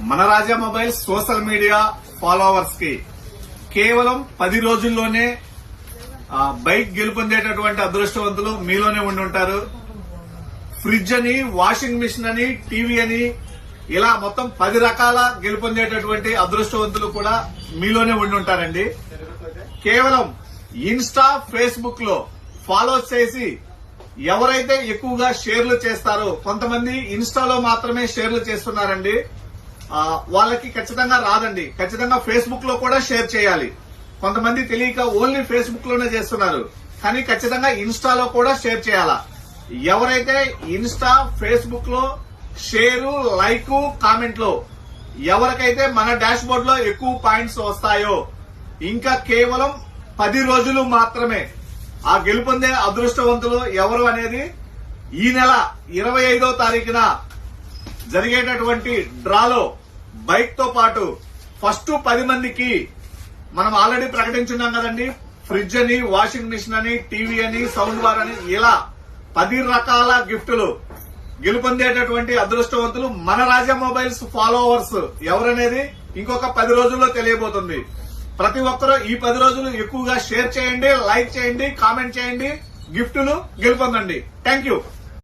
మన రాజా mobiles social media followers కి కేవలం 10 రోజుల్లోనే బైక్ గెలుపొందేటటువంటి అదృష్టవంతులు మీలోనే ఉండి ఉంటారు. ఫ్రిడ్జ్ అని, వాషింగ్ మిషన్ అని, టీవీ అని ఇలా మొత్తం 10 రకాల గెలుపొందేటటువంటి అదృష్టవంతులు కూడా మీలోనే ఉండి ఉంటారండి. కేవలం ఇన్స్టా, ఫేస్బుక్ లో ఫాలో చేసి ఎవరైతే ఎక్కువగా షేర్లు చేస్తారో, కొంతమంది ఇన్స్టాలో మాత్రమే షేర్లు చేస్తున్నారండి, వాళ్ళకి ఖచ్చితంగా రాదండి. ఖచ్చితంగా ఫేస్బుక్ లో కూడా షేర్ చేయాలి. కొంతమంది తెలియక ఓన్లీ ఫేస్బుక్ లోనే చేస్తున్నారు, కానీ ఖచ్చితంగా ఇన్స్టాలో కూడా షేర్ చేయాలా. ఎవరైతే ఇన్స్టా, ఫేస్బుక్ లో షేరు, లైక్, కామెంట్ లో ఎవరికైతే మన డాష్ బోర్డ్ లో ఎక్కువ పాయింట్స్ వస్తాయో ఇంకా కేవలం 10 రోజులు మాత్రమే. ఆ గెలుపొందే అదృష్టవంతులు ఎవరు అనేది ఈ నెల 25వ తారీఖున జరిగేటటువంటి డ్రాలో బైక్ తో పాటు ఫస్ట్ 10 మందికి మనం ఆల్రెడీ ప్రకటించున్నాం కదండి. ఫ్రిడ్జ్ అని, వాషింగ్ మిషన్ అని, టీవీ అని, సౌండ్ బార్ అని ఇలా 10 రకాల గిఫ్టులు గెలుపొందేటటువంటి అదృష్టవంతులు మన రాజా మొబైల్స్ ఫాలోవర్స్ ఎవరనేది ఇంకొక 10 రోజుల్లో తెలియబోతుంది. ప్రతి ఒక్కరూ ఈ 10 రోజులు ఎక్కువగా షేర్ చేయండి, లైక్ చేయండి, కామెంట్ చేయండి, గిఫ్టులు గెలుపొందండి. Thank you.